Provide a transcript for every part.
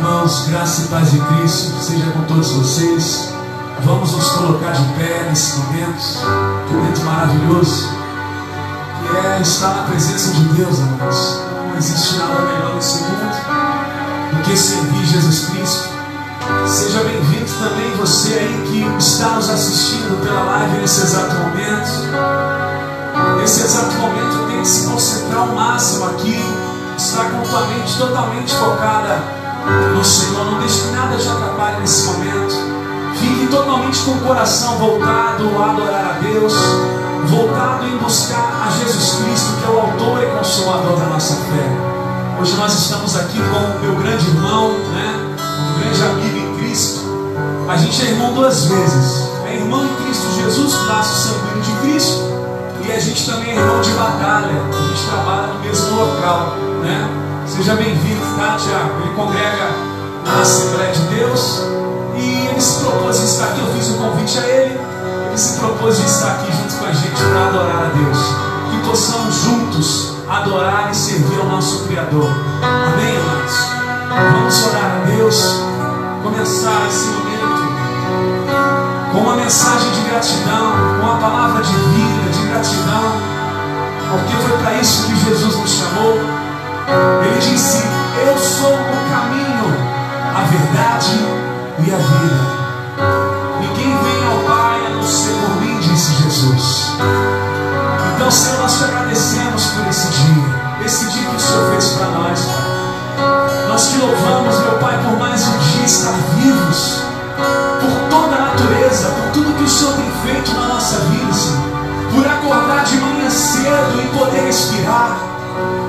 Irmãos, graça e paz de Cristo seja com todos vocês. Vamos nos colocar de pé nesse momento maravilhoso, que é estar na presença de Deus, irmãos. Não existe nada melhor nesse mundo do que servir Jesus Cristo. Seja bem-vindo também você aí que está nos assistindo pela live nesse exato momento. Nesse exato momento, tente se concentrar ao máximo aqui, estar com a tua mente totalmente focada no Senhor. Não deixe que nada te atrapalhe nesse momento. Fique totalmente com o coração voltado a adorar a Deus, voltado em buscar a Jesus Cristo, que é o autor e consumador da nossa fé. Hoje nós estamos aqui com o meu grande irmão, um grande amigo em Cristo. A gente é irmão duas vezes. É irmão em Cristo Jesus, braço sanguíneo de Cristo, e a gente também é irmão de batalha. A gente trabalha no mesmo local, Seja bem-vindo, tá, Tiago? Ele congrega na Assembleia de Deus e ele se propôs de estar aqui. Eu fiz um convite a ele. Ele se propôs de estar aqui junto com a gente para adorar a Deus. Que possamos juntos adorar e servir ao nosso Criador. Amém, amados? Vamos orar a Deus. Começar esse momento com uma mensagem de gratidão, com uma palavra de vida, de gratidão, porque foi para isso que Jesus nos chamou. Ele disse: eu sou o caminho, a verdade e a vida. Ninguém vem ao Pai a não ser por mim, disse Jesus. Então, Senhor, nós te agradecemos por esse dia que o Senhor fez para nós, Pai. Nós te louvamos, meu Pai, por mais um dia estar vivos, por toda a natureza, por tudo que o Senhor tem feito na nossa vida, Senhor. Por acordar de manhã cedo e poder respirar,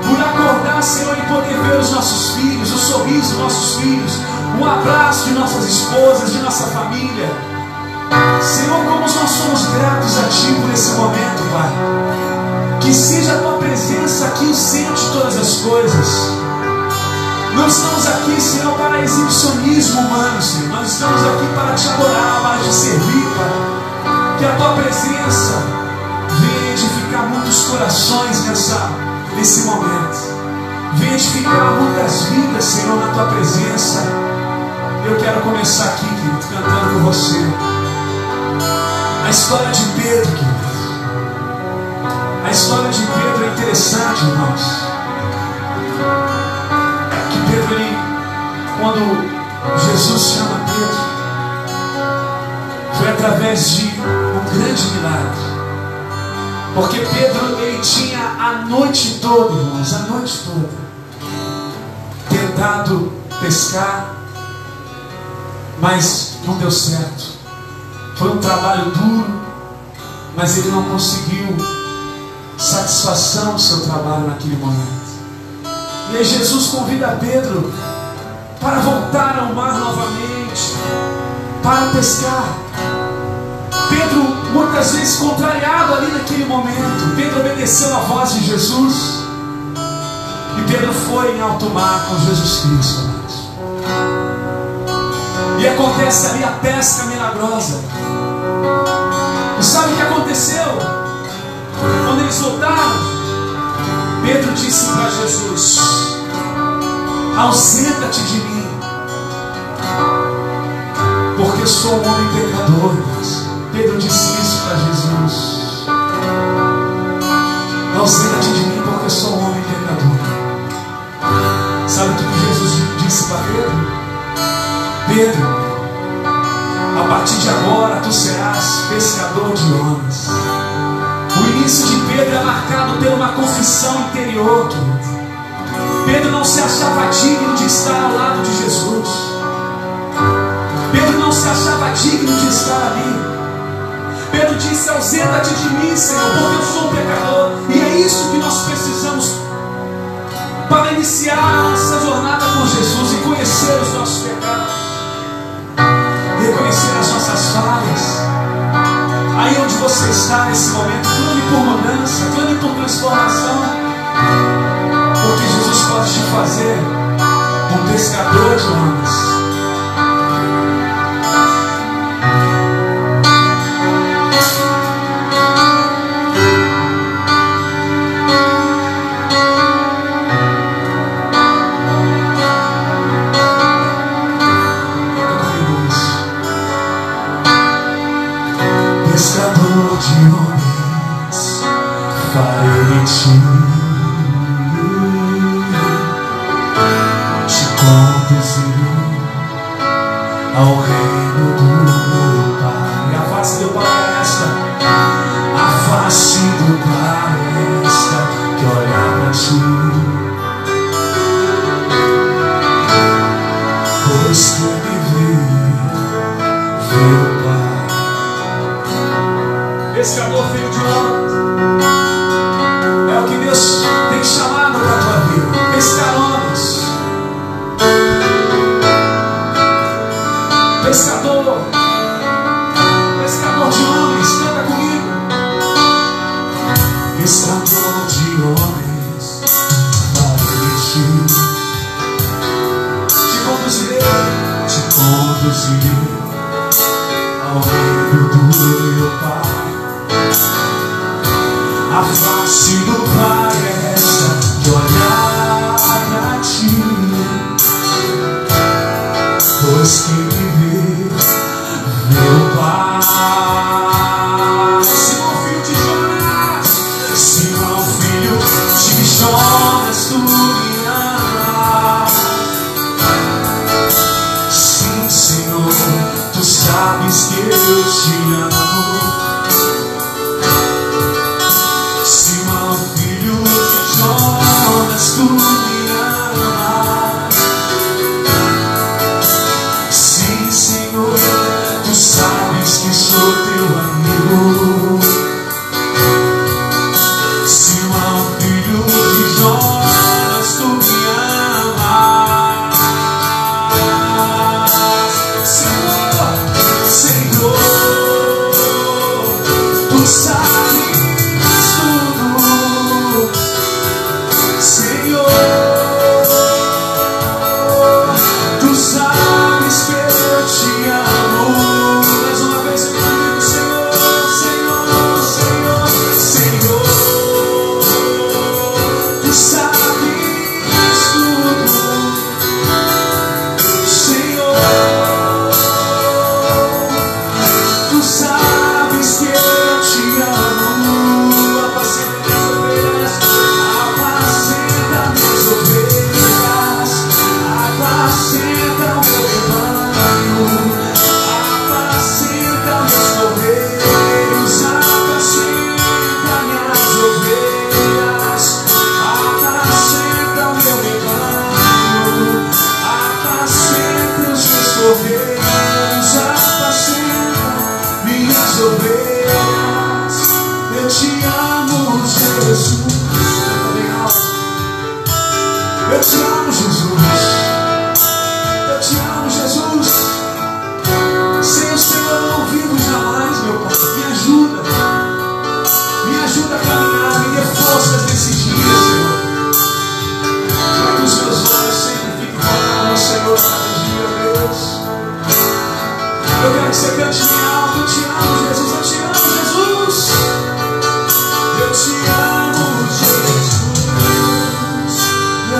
por acordar, Senhor, e poder ver os nossos filhos, o sorriso dos nossos filhos, um abraço de nossas esposas, de nossa família. Senhor, como nós somos gratos a Ti por esse momento, Pai. Que seja a Tua presença aqui o centro de todas as coisas. Não estamos aqui, Senhor, para exibicionismo humano, Senhor. Nós estamos aqui para Te adorar, para Te servir, Pai. Que a Tua presença venha edificar muitos corações nesse momento. Venha edificar muitas vidas, Senhor, na Tua presença. Eu quero começar aqui, querido, cantando com você a história de Pedro, querido. A história de Pedro é interessante, irmãos. Que Pedro, quando Jesus chama Pedro, foi através de um grande milagre. Porque Pedro, ele tinha a noite toda, irmãos, a noite toda, tentado pescar, mas não deu certo. Foi um trabalho duro, mas ele não conseguiu satisfação no seu trabalho naquele momento. E aí Jesus convida Pedro para voltar ao mar novamente, para pescar. Pedro, muitas vezes contrariado ali naquele momento, Pedro obedeceu a voz de Jesus, e Pedro foi em alto mar com Jesus Cristo, amados. E acontece ali a pesca milagrosa. E sabe o que aconteceu? Quando eles voltaram, Pedro disse para Jesus: ausenta-te de mim, porque sou um homem pecador. Pedro disse isso para Jesus: ausenta-te de mim, porque sou um homem pecador. Sabe o que Jesus disse para Pedro? Pedro, a partir de agora tu serás pescador de homens. O início de Pedro é marcado por uma confissão interior, querido. Pedro não se achava digno de estar ao lado de Jesus. Pedro não se achava digno de estar ali. Pedro disse: ausenta-te de mim, Senhor, porque eu sou um pecador. E é isso que nós precisamos para iniciar a nossa jornada com Jesus e conhecer os nossos pecados, reconhecer as nossas falhas. Aí onde você está nesse momento, clame por mudança, clame por transformação, porque Jesus pode te fazer um pescador de homens.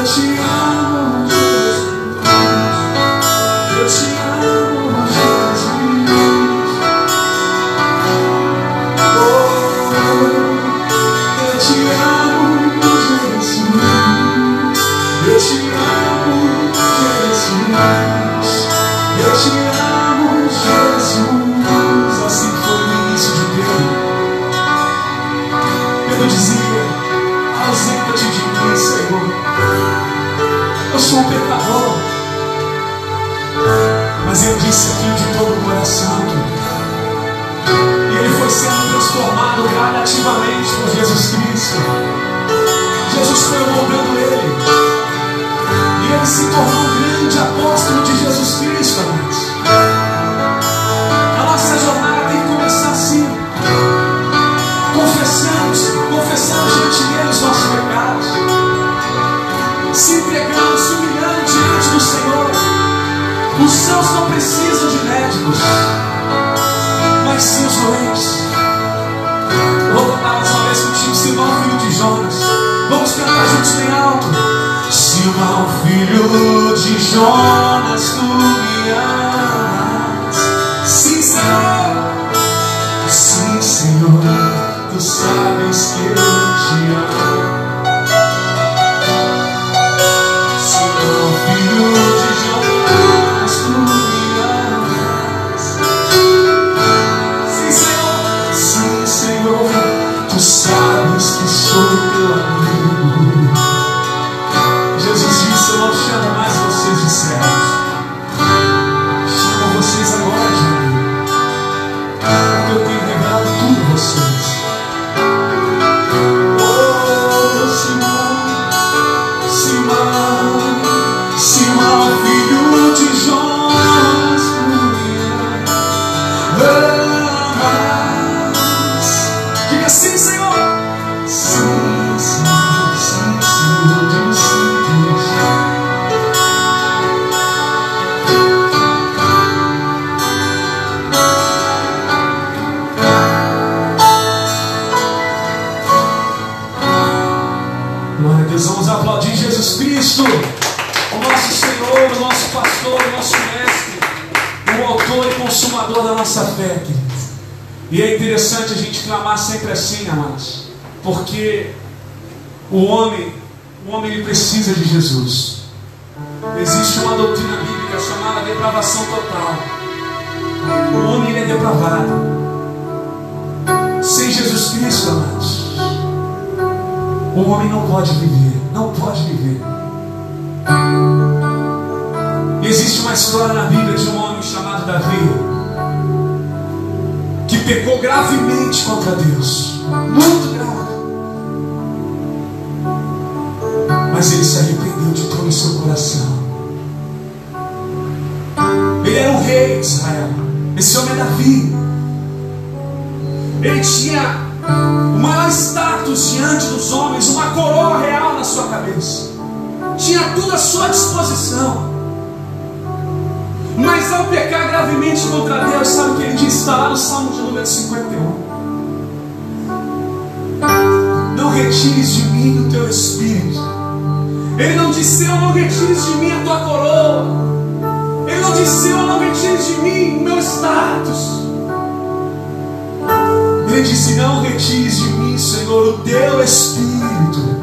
te amo, Jesus. Eu te amo, Jesus. Oh, eu te amo, Jesus. Eu te amo, Jesus. Eu te amo, Jesus. Assim foi no início de Pedro. Pedro dizia: ausenta-te de mim, Senhor. Eu sou um pecador. Mas ele disse aquilo de todo o coração. E ele foi sendo transformado gradativamente por Jesus Cristo. Jesus foi moldando ele. E ele se tornou um grande apóstolo de Jesus Cristo, amados. A nossa jornada tem que começar assim. Confessando diante dele os nossos pecados. Se entregando, se humilhando diante do Senhor. Os sãos não precisam de médicos, mas sim os doentes. Vou cantar mais uma vez contigo, Simão, filho de Jonas. Vamos cantar juntos bem alto. Simão, filho de Jonas, tu me amas. Sim, Senhor. Sim, Senhor, tu sabes que eu te amo. Simão, filho de Jonas, tu me amas. Sim, Senhor. Sim, Senhor, tu sabes que sou teu amigo. Jesus disse: eu não chamo mais vocês de servos, chamo vocês agora de amigo, porque eu tenho revelado tudo a vocês. Oh, Simão, Simão, Simão, filho de Jonas, tu me amas. Diga assim, Senhor. Sim, Senhor, sim, Senhor, diga sim. Glória a Deus, vamos aplaudir Jesus Cristo, o nosso Senhor, o nosso pastor, o nosso mestre, o autor e consumador da nossa fé, querido. E é interessante a gente clamar sempre assim, amados, porque o homem ele precisa de Jesus. Existe uma doutrina bíblica chamada depravação total. O homem ele é depravado. Sem Jesus Cristo, amados, o homem não pode viver, não pode viver. Existe uma história na Bíblia de um homem chamado Davi, que pecou gravemente contra Deus, muito grave. Mas ele se arrependeu de todo o seu coração. Ele era o rei de Israel. Esse homem é Davi. Ele tinha o maior status diante dos homens, uma coroa real na sua cabeça. Tinha tudo à sua disposição. Mas ao pecar gravemente contra Deus, sabe o que ele diz? Está lá no Salmo de número 51. Não retires de mim o teu espírito. Ele não disse: Senhor, não retires de mim a tua coroa. Ele não disse: Senhor, não retires de mim o meu status. Ele disse: não retires de mim, Senhor, o teu espírito.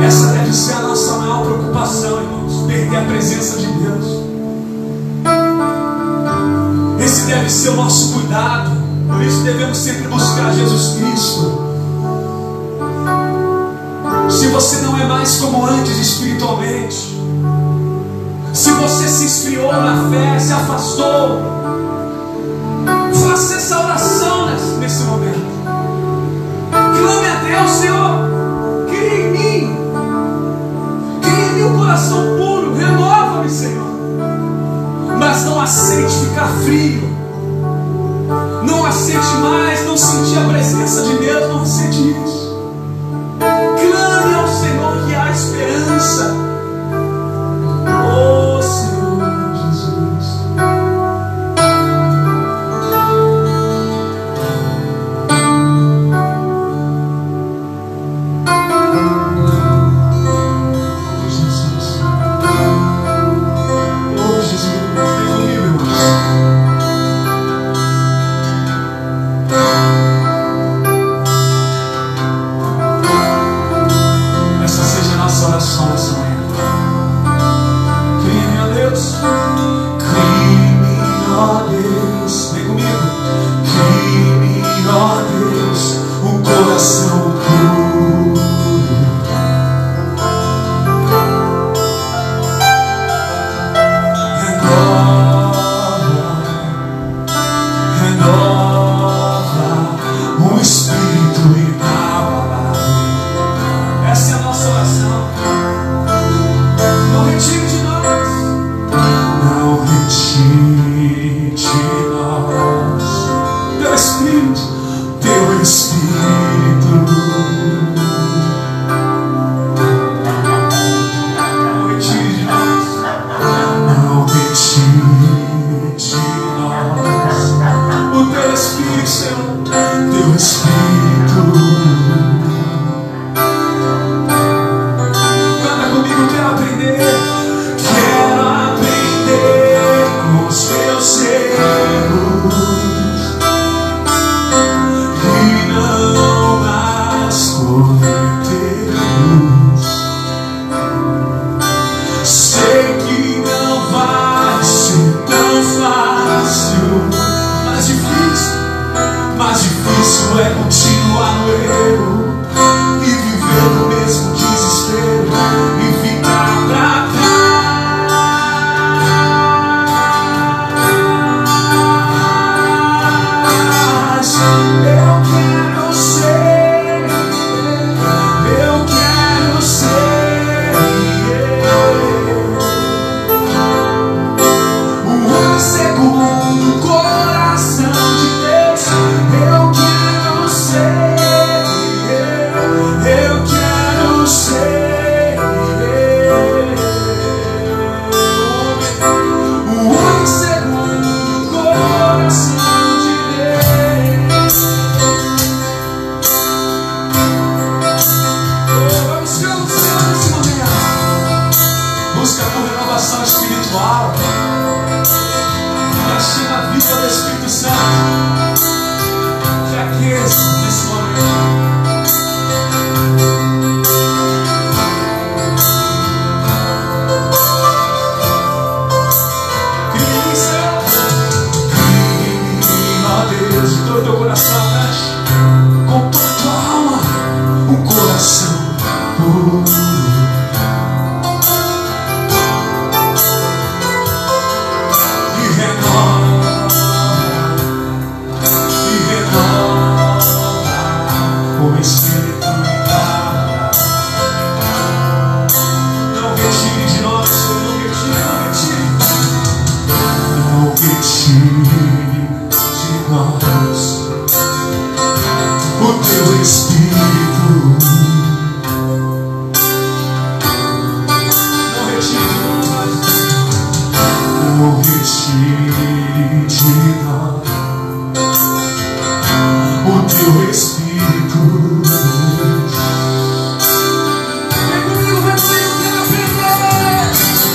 Essa deve ser a nossa maior preocupação, irmãos, perder a presença de Deus. Esse deve ser o nosso cuidado. Por isso devemos sempre buscar Jesus Cristo. Se você não é mais como antes espiritualmente, se você se esfriou na fé, se afastou, faça essa oração nesse momento. Clame a Deus: Senhor, cria em mim um coração puro, renova-me, Senhor. Mas não aceite ficar frio, não aceite mais não sentir a presença de Deus, não aceite isso. Clame ao Senhor que há esperança. Oh Senhor Jesus.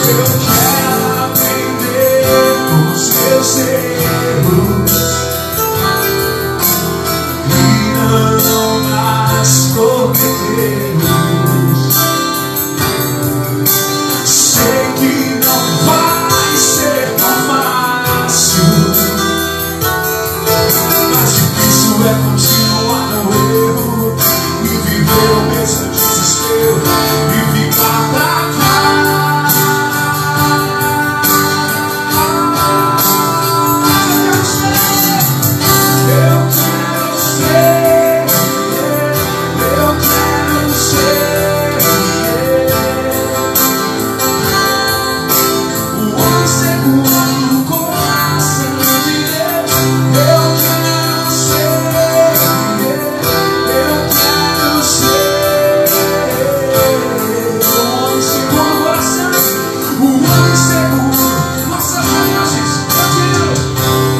Eu quero aprender com os seus erros e não mais cometê-los. Sei que não vai ser tão fácil, mas difícil é continuar no erro e viver o mesmo desespero e ficar pra trás. Eu quero ser, eu quero ser o homem segundo o coração de Deus. Eu quero ser, eu quero ser o homem segundo o coração, o homem segundo nossas vontades.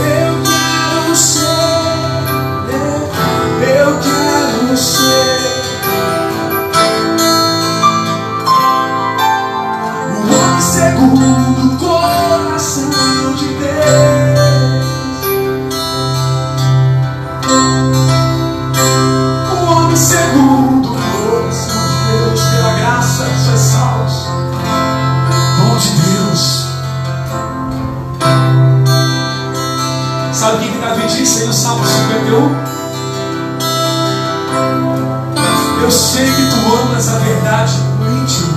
Eu quero ser, eu quero ser o homem segundo o coração de Deus. O homem segundo o coração de Deus, pela graça de salvos, dom de Deus. Sabe o que Davi disse aí no Salmo 51? Eu sei que tu amas a verdade no íntimo.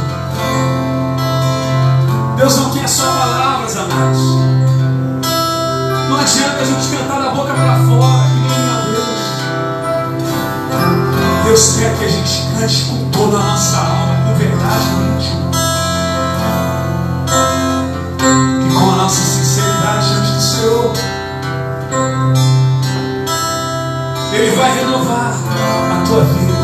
Deus não quer só palavras, amados. Não adianta a gente cantar da boca para fora, que nem meu Deus. Deus quer que a gente cante com toda a nossa alma, com verdade no íntimo. Que com a nossa sinceridade diante do Senhor, Ele vai renovar a tua vida,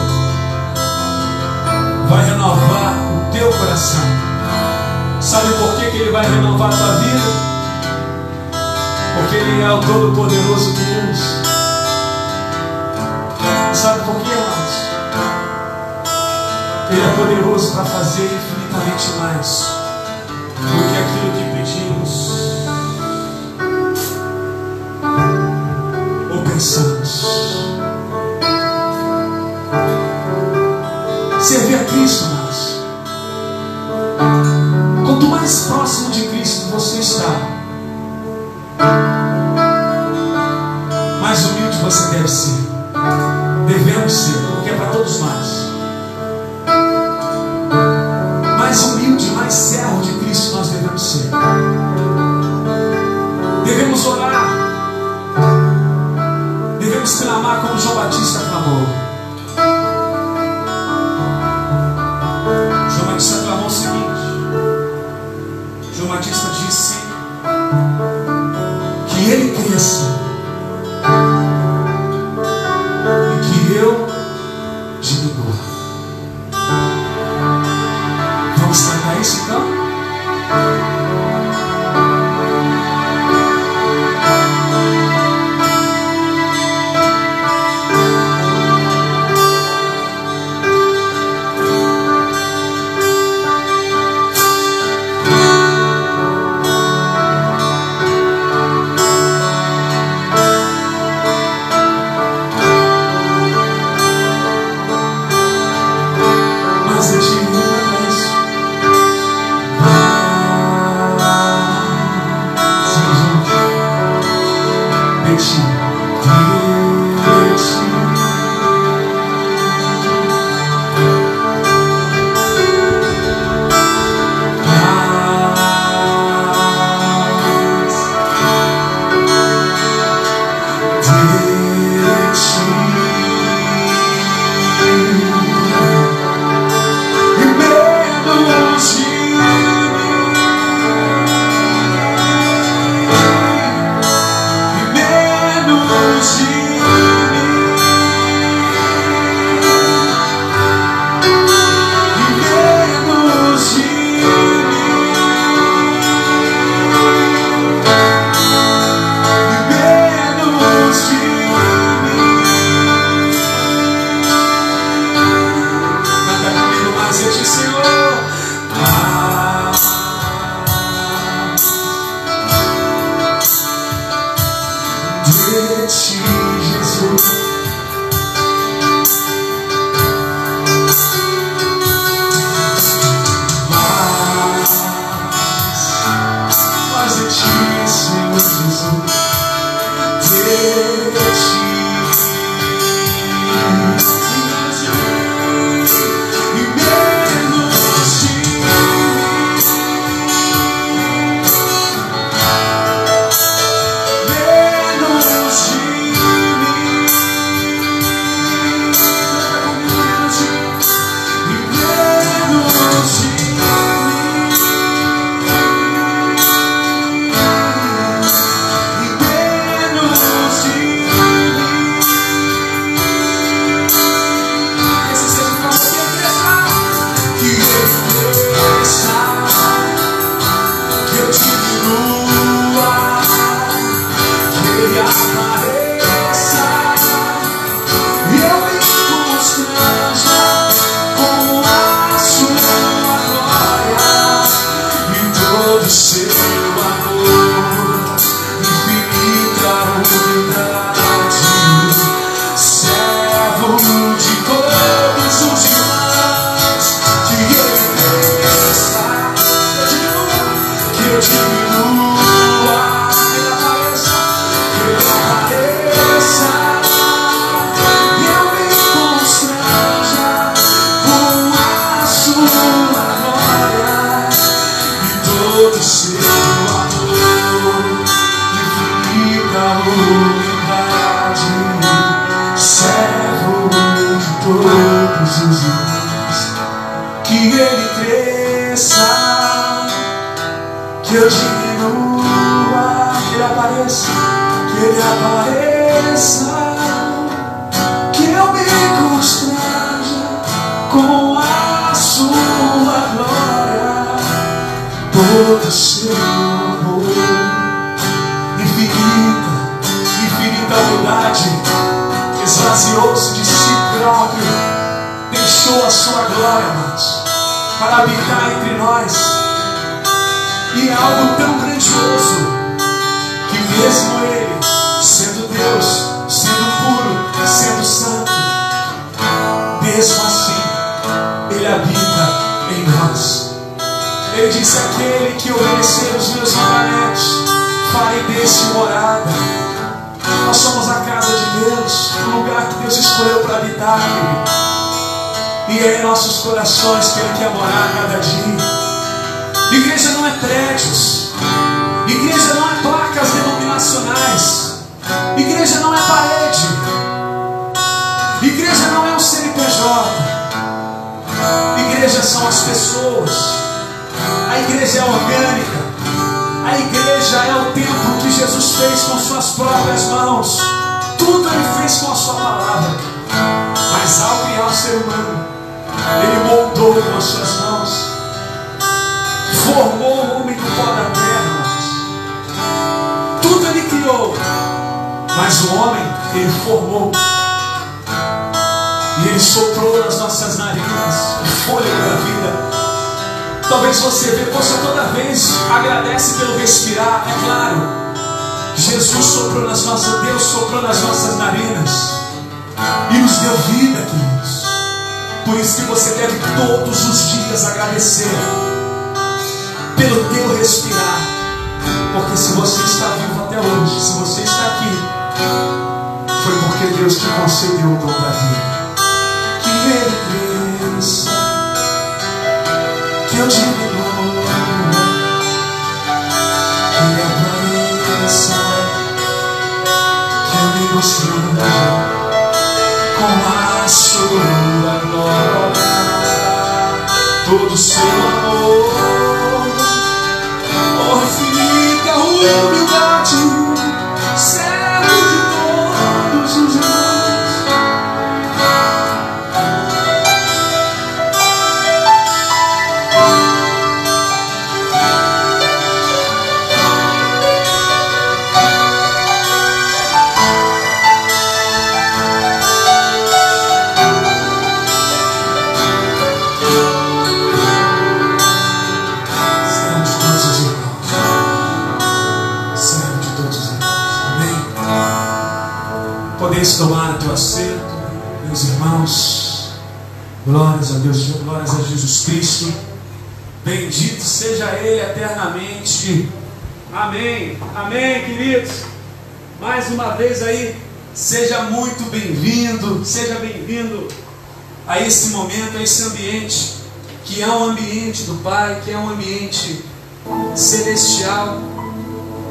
vai renovar o teu coração. Sabe por que Ele vai renovar a tua vida? Porque Ele é o Todo-Poderoso Deus. Sabe por quê, amados? Ele é poderoso para fazer infinitamente mais do que aquilo que pedimos ou pensamos. Servir a Cristo, amados. Quanto mais próximo de Cristo você está, mais humilde você deve ser. Devemos ser, porque é para todos nós. Mais humilde, mais servo de Cristo nós devemos ser. Devemos orar. Devemos clamar como João Batista clamou. João Batista clamou o seguinte. João Batista disse todo seu amor, infinita humildade, servo de todos os irmãos, que ele cresça, que eu diminua, que ele apareça, que eu me constraja com a sua glória, todo seu amor, infinita humildade, esvaziou-se de si próprio, deixou a sua glória, amados, para habitar entre nós. E é algo tão grandioso que mesmo ele, sendo Deus, sendo puro, sendo santo, mesmo assim ele habita em nós. Ele disse: aquele que obedecer os meus mandamentos, farei desse morada. Nós somos a casa de Deus, o lugar que Deus escolheu para habitar, querido. E é em nossos corações que ele quer morar cada dia. Igreja não é prédios, igreja não é placas denominacionais, igreja não é parede, igreja não é um CNPJ, igreja são as pessoas, a igreja é orgânica, a igreja é o templo que Jesus fez com suas próprias mãos. Tudo ele fez com a sua palavra, mas ao criar o ser humano, ele moldou com as suas mãos, formou o homem do pó da terra. Tudo ele criou, mas o homem ele formou, e ele soprou nas nossas narinas o fôlego da vida. Talvez você veja, poxa, toda vez agradece pelo respirar. É claro, Jesus soprou nas nossas, Deus soprou nas nossas narinas e nos deu vida, queridos. Por isso que você deve todos os dias agradecer pelo teu respirar, porque se você está vivo até hoje, se você está aqui, foi porque Deus te concedeu o dom da vida. Que ele cresça, que eu diminua, que ele apareça, que eu me construa com a sua glória, todo o seu amor, infinita humildade, servo de todos os irmãos. Podeis tomar o teu assento, meus irmãos. Glórias a Deus, glórias a Jesus Cristo. Bendito seja Ele eternamente. Amém, amém, queridos. Mais uma vez aí, seja muito bem-vindo, seja bem-vindo a esse momento, a esse ambiente, que é um ambiente do Pai, que é um ambiente celestial.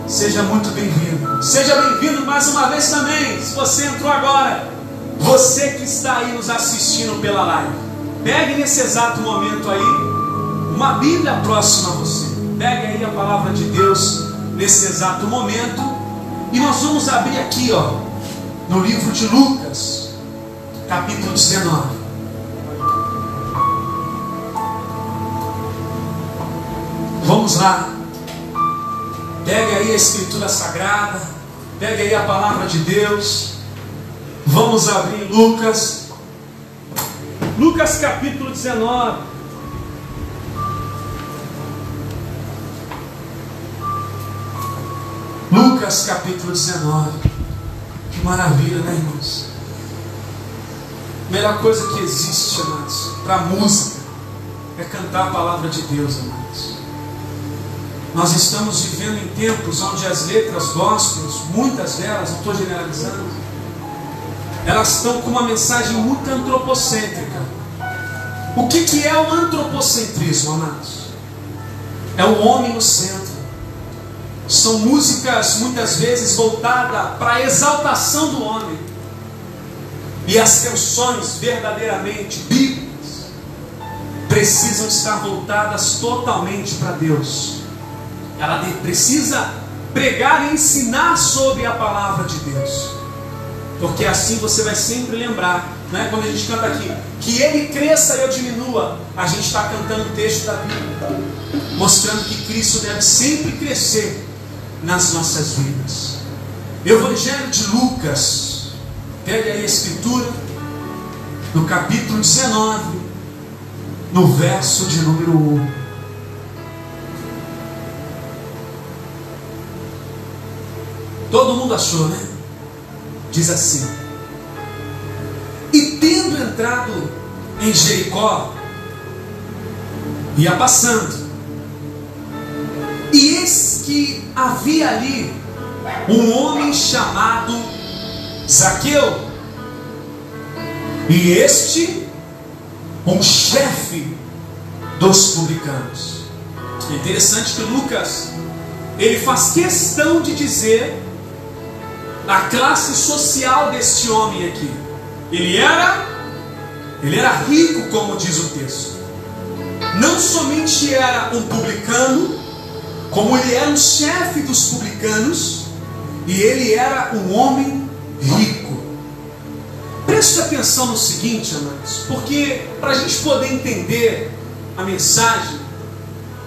Seja muito bem-vindo. Seja bem-vindo mais uma vez também. Se você entrou agora, você que está aí nos assistindo pela live, pegue nesse exato momento aí uma Bíblia próxima a você. Pegue aí a palavra de Deus nesse exato momento. E nós vamos abrir aqui, ó, no livro de Lucas, capítulo 19. Vamos lá. Pegue aí a Escritura Sagrada, pegue aí a palavra de Deus. Vamos abrir Lucas capítulo 19. Lucas capítulo 19. Que maravilha, né, irmãos? Melhor coisa que existe, amados, para a música é cantar a palavra de Deus, amados. Nós estamos vivendo em tempos onde as letras gospels, muitas delas, não estou generalizando, elas estão com uma mensagem muito antropocêntrica. O que é o antropocentrismo, amados? É o homem no centro. São músicas muitas vezes voltadas para a exaltação do homem. E as canções verdadeiramente bíblicas precisam estar voltadas totalmente para Deus. Ela precisa pregar e ensinar sobre a palavra de Deus. Porque assim você vai sempre lembrar, né? Quando a gente canta aqui, que Ele cresça e eu diminua, a gente está cantando o texto da Bíblia, mostrando que Cristo deve sempre crescer nas nossas vidas. Evangelho de Lucas, pegue aí a escritura, no capítulo 19, no verso de número 1. Todo mundo achou, né? Diz assim: e tendo entrado em Jericó, ia passando, e eis que havia ali um homem chamado Zaqueu, e este um chefe dos publicanos. É interessante que Lucas, ele faz questão de dizer a classe social deste homem aqui. Ele era rico, como diz o texto. Não somente era um publicano, como ele era um chefe dos publicanos, e ele era um homem rico. Preste atenção no seguinte, amados, porque para a gente poder entender a mensagem,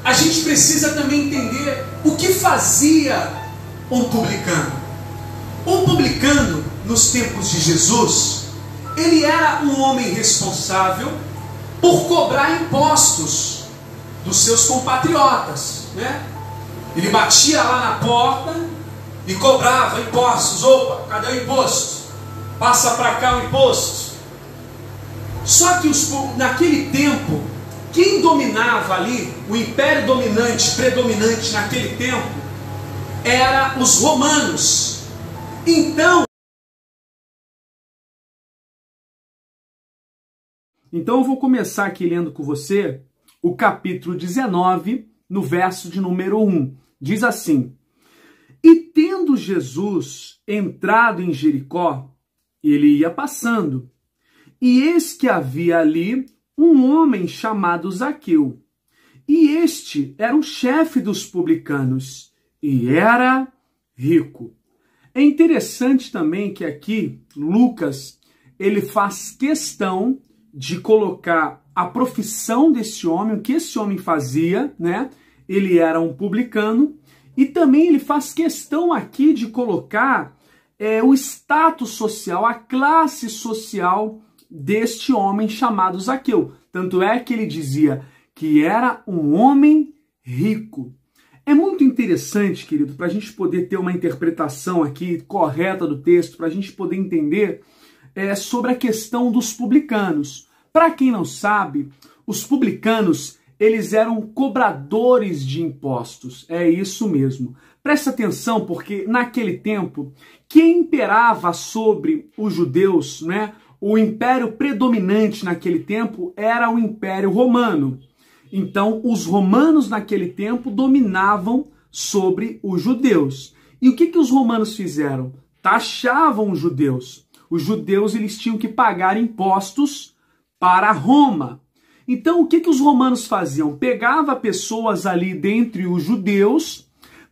a gente precisa também entender o que fazia um publicano. Um publicano, nos tempos de Jesus, ele era um homem responsável por cobrar impostos dos seus compatriotas, né? Ele batia lá na porta e cobrava impostos. Opa, cadê o imposto? Passa para cá o imposto. Só que naquele tempo, quem dominava ali, o império dominante, predominante naquele tempo, era os romanos. Então eu vou começar aqui lendo com você o capítulo 19, no verso de número 1. Diz assim: e tendo Jesus entrado em Jericó, ele ia passando, e eis que havia ali um homem chamado Zaqueu, e este era um chefe dos publicanos, e era rico. É interessante também que aqui Lucas, ele faz questão de colocar a profissão desse homem, o que esse homem fazia, né? Ele era um publicano, e também ele faz questão aqui de colocar o status social, a classe social deste homem chamado Zaqueu. Tanto é que ele dizia que era um homem rico. É muito interessante, querido, para a gente poder ter uma interpretação aqui correta do texto, para a gente poder entender sobre a questão dos publicanos. Para quem não sabe, os publicanos, eles eram cobradores de impostos. É isso mesmo. Presta atenção, porque naquele tempo, quem imperava sobre os judeus, né, o império predominante naquele tempo era o Império Romano. Então, os romanos naquele tempo dominavam sobre os judeus. E o que os romanos fizeram? Taxavam os judeus. Os judeus, eles tinham que pagar impostos para Roma. Então, o que os romanos faziam? Pegava pessoas ali dentre os judeus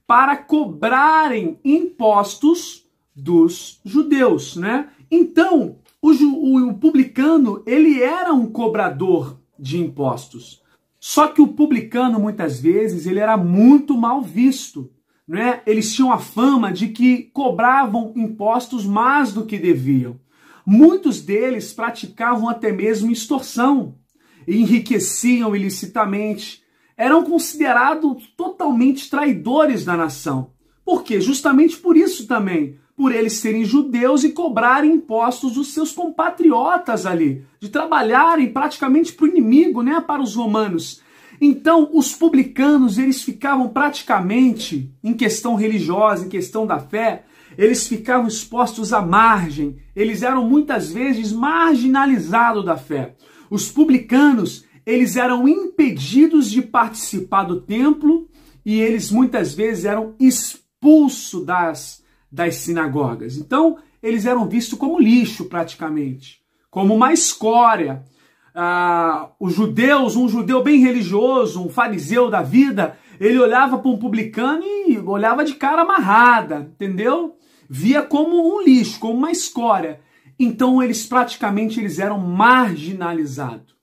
para cobrarem impostos dos judeus, né? Então, o publicano, ele era um cobrador de impostos. Só que o publicano, muitas vezes, ele era muito mal visto, né? Eles tinham a fama de que cobravam impostos mais do que deviam. Muitos deles praticavam até mesmo extorsão, enriqueciam ilicitamente, eram considerados totalmente traidores da nação. Por quê? Justamente por isso também, por eles serem judeus e cobrarem impostos dos seus compatriotas ali, de trabalharem praticamente para o inimigo, né, para os romanos. Então, os publicanos, eles ficavam praticamente, em questão religiosa, em questão da fé, eles ficavam expostos à margem, eles eram muitas vezes marginalizados da fé. Os publicanos, eles eram impedidos de participar do templo e eles muitas vezes eram expulsos das sinagogas. Então, eles eram vistos como lixo praticamente, como uma escória. Os judeus, um judeu bem religioso, um fariseu da vida, ele olhava para um publicano e olhava de cara amarrada, entendeu? Via como um lixo, como uma escória. Então eles eram marginalizados.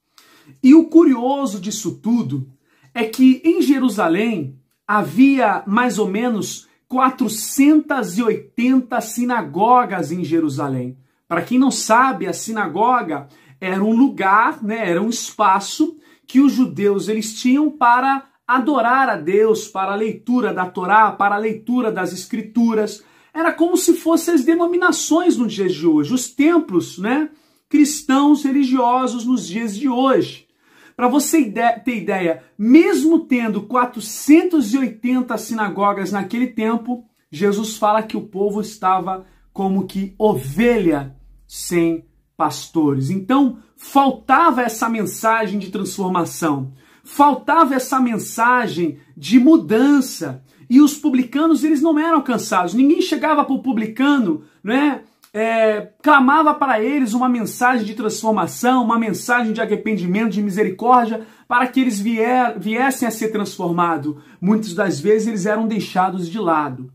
E o curioso disso tudo é que em Jerusalém havia mais ou menos 480 sinagogas em Jerusalém. Para quem não sabe, a sinagoga era um lugar, né, era um espaço que os judeus eles tinham para adorar a Deus, para a leitura da Torá, para a leitura das Escrituras. Era como se fossem as denominações nos dias de hoje, os templos, né, cristãos religiosos nos dias de hoje. Para você ter ideia, mesmo tendo 480 sinagogas naquele tempo, Jesus fala que o povo estava como que ovelha sem pastores. Então, faltava essa mensagem de transformação, faltava essa mensagem de mudança. E os publicanos, eles não eram alcançados. Ninguém chegava para o publicano, né? Clamava para eles uma mensagem de transformação, uma mensagem de arrependimento, de misericórdia, para que eles viessem a ser transformados. Muitas das vezes eles eram deixados de lado.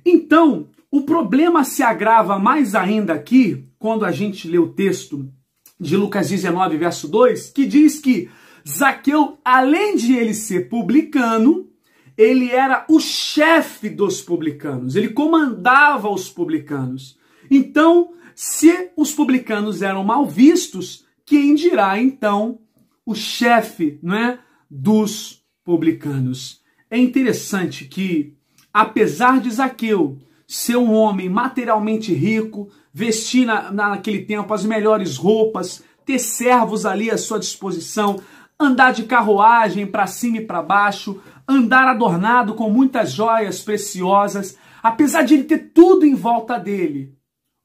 Então, o problema se agrava mais ainda aqui, quando a gente lê o texto de Lucas 19, verso 2, que diz que Zaqueu, além de ele ser publicano, ele era o chefe dos publicanos, ele comandava os publicanos. Então, se os publicanos eram mal vistos, quem dirá então o chefe, né, dos publicanos? É interessante que, apesar de Zaqueu ser um homem materialmente rico, vestir naquele tempo as melhores roupas, ter servos ali à sua disposição, andar de carruagem para cima e para baixo, andar adornado com muitas joias preciosas, apesar de ele ter tudo em volta dele,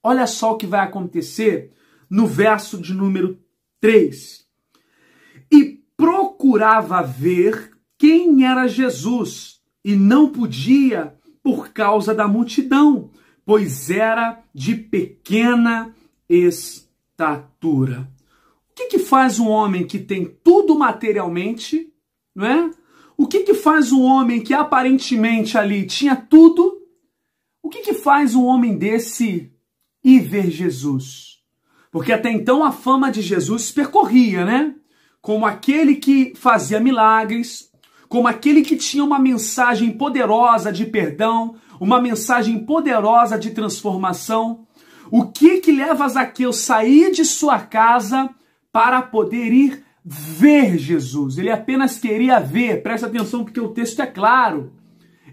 olha só o que vai acontecer no verso de número 3. E procurava ver quem era Jesus, e não podia por causa da multidão, pois era de pequena estatura. O que faz um homem que tem tudo materialmente, não é? O que faz um homem que aparentemente ali tinha tudo? O que faz um homem desse ir ver Jesus? Porque até então a fama de Jesus percorria, né? Como aquele que fazia milagres, como aquele que tinha uma mensagem poderosa de perdão, uma mensagem poderosa de transformação. O que leva Zaqueu a sair de sua casa para poder ir ver Jesus? Ele apenas queria ver, presta atenção porque o texto é claro.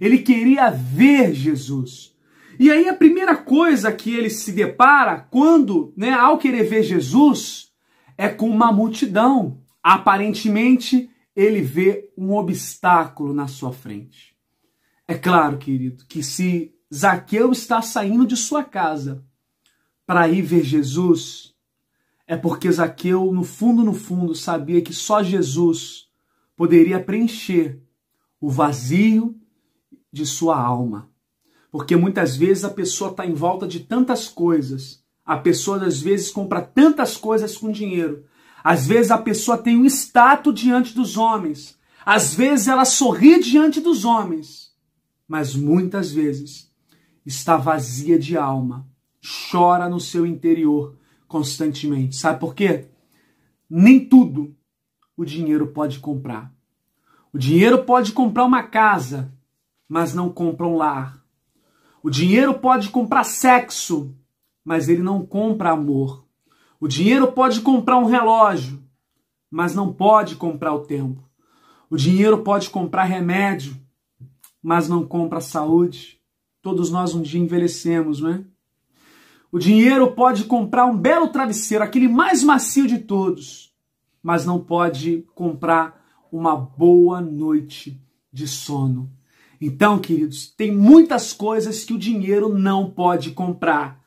Ele queria ver Jesus. E aí a primeira coisa que ele se depara quando, né, ao querer ver Jesus, é com uma multidão. Aparentemente, ele vê um obstáculo na sua frente. É claro, querido, que se Zaqueu está saindo de sua casa para ir ver Jesus, é porque Zaqueu, no fundo, sabia que só Jesus poderia preencher o vazio de sua alma. Porque muitas vezes a pessoa está em volta de tantas coisas. A pessoa, às vezes, compra tantas coisas com dinheiro. Às vezes a pessoa tem um status diante dos homens. Às vezes ela sorri diante dos homens. Mas muitas vezes está vazia de alma. Chora no seu interior constantemente. Sabe por quê? Nem tudo o dinheiro pode comprar. O dinheiro pode comprar uma casa, mas não compra um lar. O dinheiro pode comprar sexo, mas ele não compra amor. O dinheiro pode comprar um relógio, mas não pode comprar o tempo. O dinheiro pode comprar remédio, mas não compra saúde. Todos nós um dia envelhecemos, não é? O dinheiro pode comprar um belo travesseiro, aquele mais macio de todos, mas não pode comprar uma boa noite de sono. Então, queridos, tem muitas coisas que o dinheiro não pode comprar.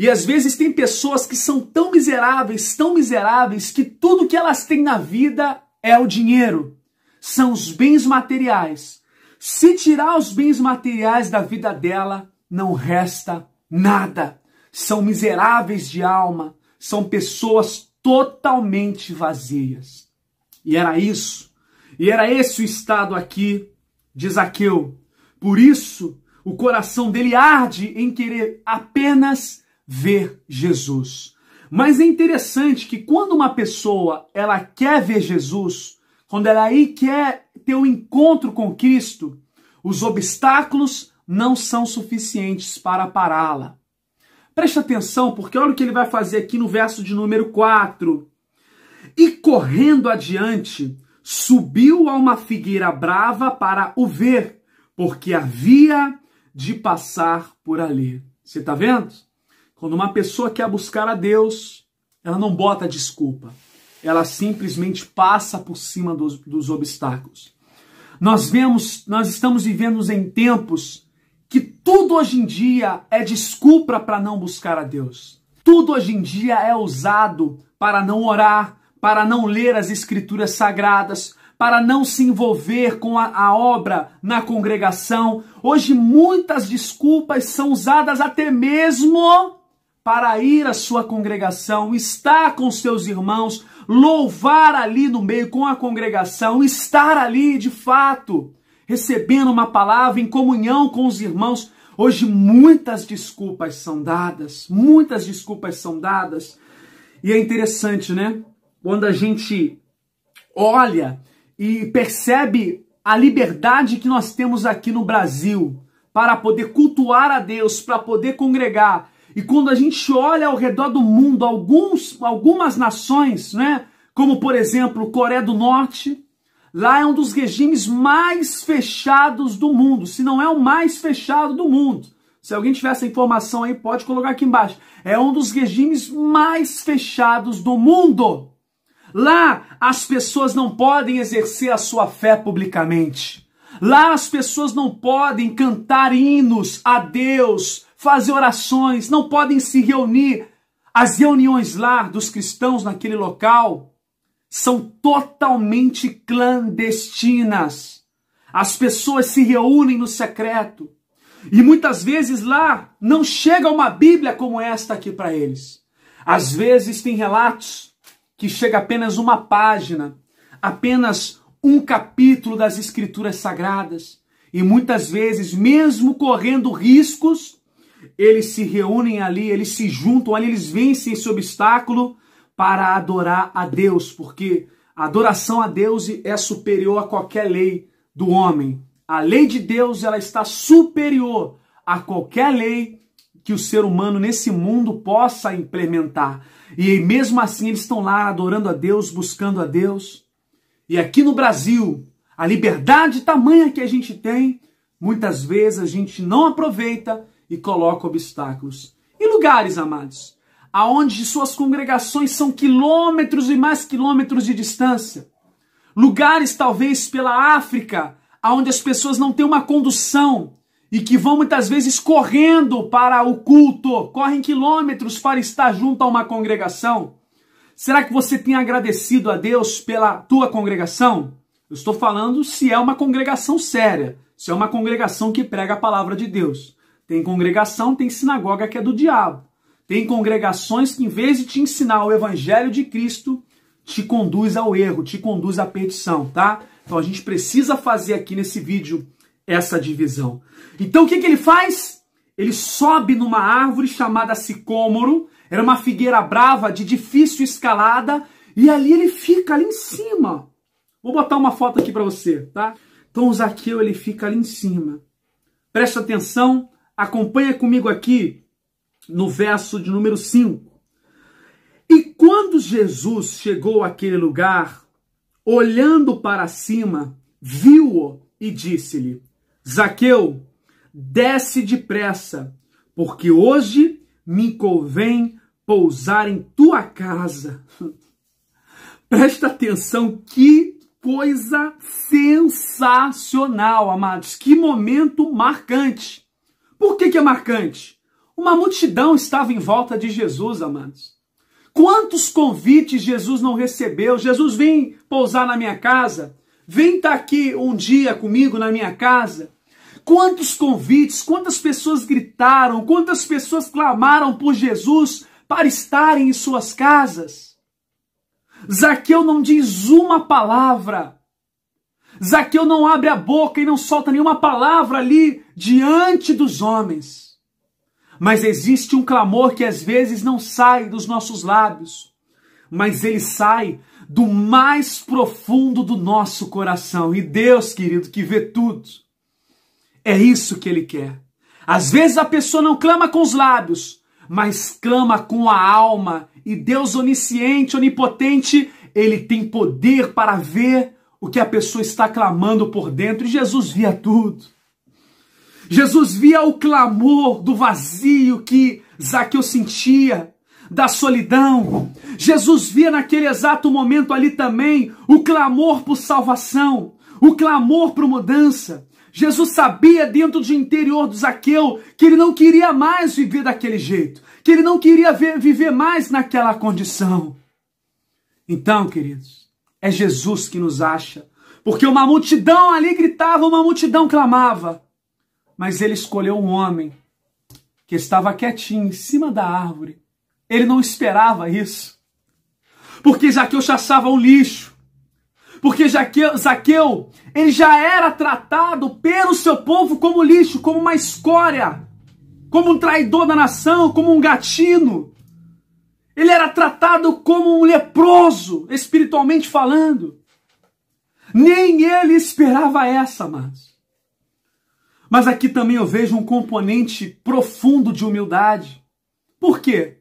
E às vezes tem pessoas que são tão miseráveis, que tudo que elas têm na vida é o dinheiro. São os bens materiais. Se tirar os bens materiais da vida dela, não resta nada. São miseráveis de alma. São pessoas totalmente vazias. E era isso. E era esse o estado aqui de Zaqueu. Por isso, o coração dele arde em querer apenas ver Jesus. Mas é interessante que quando uma pessoa ela quer ver Jesus, quando ela aí quer ter um encontro com Cristo, os obstáculos não são suficientes para pará-la. Preste atenção, porque olha o que ele vai fazer aqui no verso de número 4. E correndo adiante, subiu a uma figueira brava para o ver, porque havia de passar por ali. Você está vendo? Quando uma pessoa quer buscar a Deus, ela não bota desculpa. Ela simplesmente passa por cima dos obstáculos. Nós estamos vivendo em tempos que tudo hoje em dia é desculpa para não buscar a Deus. Tudo hoje em dia é usado para não orar, para não ler as escrituras sagradas, para não se envolver com a obra na congregação. Hoje muitas desculpas são usadas até mesmo para ir à sua congregação, estar com seus irmãos, louvar ali no meio com a congregação, estar ali de fato, recebendo uma palavra em comunhão com os irmãos. Hoje muitas desculpas são dadas, E é interessante, né? Quando a gente olha e percebe a liberdade que nós temos aqui no Brasil para poder cultuar a Deus, para poder congregar. E quando a gente olha ao redor do mundo, algumas nações, né, como por exemplo Coreia do Norte, lá é um dos regimes mais fechados do mundo, se não é o mais fechado do mundo. Se alguém tiver essa informação aí, pode colocar aqui embaixo. É um dos regimes mais fechados do mundo. Lá as pessoas não podem exercer a sua fé publicamente. Lá as pessoas não podem cantar hinos a Deus, fazer orações, não podem se reunir. As reuniões lá dos cristãos naquele local são totalmente clandestinas. As pessoas se reúnem no secreto. E muitas vezes lá não chega uma Bíblia como esta aqui para eles. Às vezes tem relatos que chega apenas uma página, apenas um capítulo das Escrituras Sagradas. E muitas vezes, mesmo correndo riscos, eles se reúnem ali, eles se juntam ali, eles vencem esse obstáculo para adorar a Deus, porque a adoração a Deus é superior a qualquer lei do homem. A lei de Deus, ela está superior a qualquer lei que o ser humano nesse mundo possa implementar. E mesmo assim eles estão lá adorando a Deus, buscando a Deus. E aqui no Brasil, a liberdade tamanha que a gente tem, muitas vezes a gente não aproveita e coloca obstáculos. E lugares, amados, aonde suas congregações são quilômetros e mais quilômetros de distância. Lugares talvez pela África, onde as pessoas não têm uma condução e que vão muitas vezes correndo para o culto, correm quilômetros para estar junto a uma congregação. Será que você tem agradecido a Deus pela tua congregação? Eu estou falando se é uma congregação séria, se é uma congregação que prega a palavra de Deus. Tem congregação, tem sinagoga que é do diabo. Tem congregações que em vez de te ensinar o evangelho de Cristo, te conduz ao erro, te conduz à perdição, tá? Então a gente precisa fazer aqui nesse vídeo essa divisão. Então o que ele faz? Ele sobe numa árvore chamada sicômoro, era uma figueira brava de difícil escalada, e ali ele fica ali em cima. Vou botar uma foto aqui para você, tá? Então o Zaqueu ele fica ali em cima. Presta atenção, acompanha comigo aqui no verso de número 5. E quando Jesus chegou àquele lugar, olhando para cima, viu-o e disse-lhe: Zaqueu, desce depressa, porque hoje me convém pousar em tua casa. Presta atenção, que coisa sensacional, amados. Que momento marcante. Por que é marcante? Uma multidão estava em volta de Jesus, amados. Quantos convites Jesus não recebeu? Jesus, vem pousar na minha casa. Vem estar aqui um dia comigo na minha casa. Quantos convites, quantas pessoas gritaram, quantas pessoas clamaram por Jesus para estarem em suas casas. Zaqueu não diz uma palavra. Zaqueu não abre a boca e não solta nenhuma palavra ali diante dos homens. Mas existe um clamor que às vezes não sai dos nossos lábios, mas ele sai do mais profundo do nosso coração. E Deus, querido, que vê tudo, é isso que ele quer. Às vezes a pessoa não clama com os lábios, mas clama com a alma. E Deus onisciente, onipotente, ele tem poder para ver o que a pessoa está clamando por dentro. E Jesus via tudo. Jesus via o clamor do vazio que Zaqueu sentia, da solidão. Jesus via naquele exato momento ali também o clamor por salvação, o clamor por mudança. Jesus sabia dentro do interior do Zaqueu que ele não queria mais viver daquele jeito, que ele não queria viver mais naquela condição. Então, queridos, é Jesus que nos acha, porque uma multidão ali gritava, uma multidão clamava, mas ele escolheu um homem que estava quietinho em cima da árvore. Ele não esperava isso, porque Zaqueu achava um lixo. Porque Zaqueu, ele já era tratado pelo seu povo como lixo, como uma escória, como um traidor da nação, como um gatino. Ele era tratado como um leproso, espiritualmente falando. Nem ele esperava essa, mas aqui também eu vejo um componente profundo de humildade. Por quê?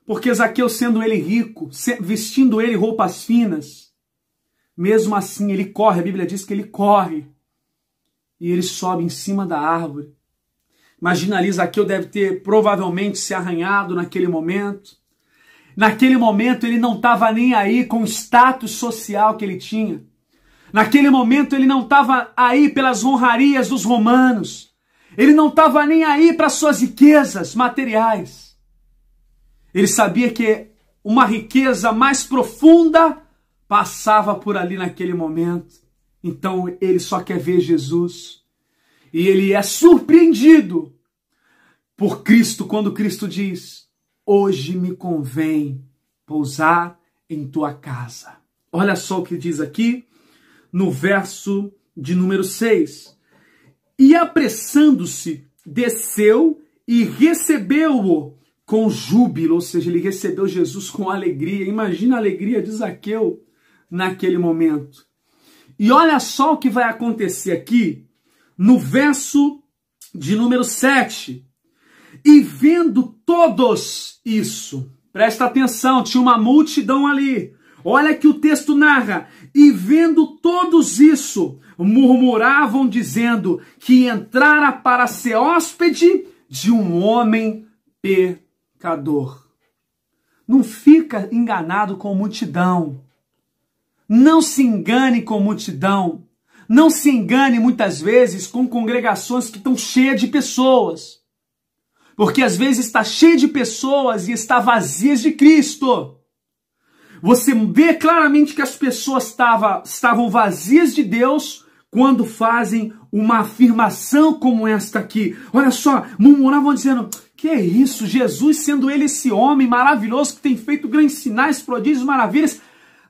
Porque Zaqueu, sendo ele rico, vestindo ele roupas finas, mesmo assim, ele corre, a Bíblia diz que ele corre. E ele sobe em cima da árvore. Imagina ali, Zaqueu deve ter provavelmente se arranhado naquele momento. Naquele momento ele não estava nem aí com o status social que ele tinha. Naquele momento ele não estava aí pelas honrarias dos romanos. Ele não estava nem aí para suas riquezas materiais. Ele sabia que uma riqueza mais profunda passava por ali naquele momento. Então ele só quer ver Jesus. E ele é surpreendido por Cristo quando Cristo diz: hoje me convém pousar em tua casa. Olha só o que diz aqui no verso de número 6. E apressando-se, desceu e recebeu-o com júbilo. Ou seja, ele recebeu Jesus com alegria. Imagina a alegria de Zaqueu naquele momento. E olha só o que vai acontecer aqui no verso de número 7. E vendo todos isso, presta atenção, tinha uma multidão ali. Olha que o texto narra: e vendo todos isso, murmuravam dizendo que entrara para ser hóspede de um homem pecador. Não fica enganado com multidão. Não se engane com multidão. Não se engane muitas vezes com congregações que estão cheias de pessoas. Porque às vezes está cheia de pessoas e está vazias de Cristo. Você vê claramente que as pessoas estavam vazias de Deus quando fazem uma afirmação como esta aqui. Olha só, murmuravam dizendo: que é isso? Jesus, sendo ele esse homem maravilhoso que tem feito grandes sinais, prodígios, maravilhas,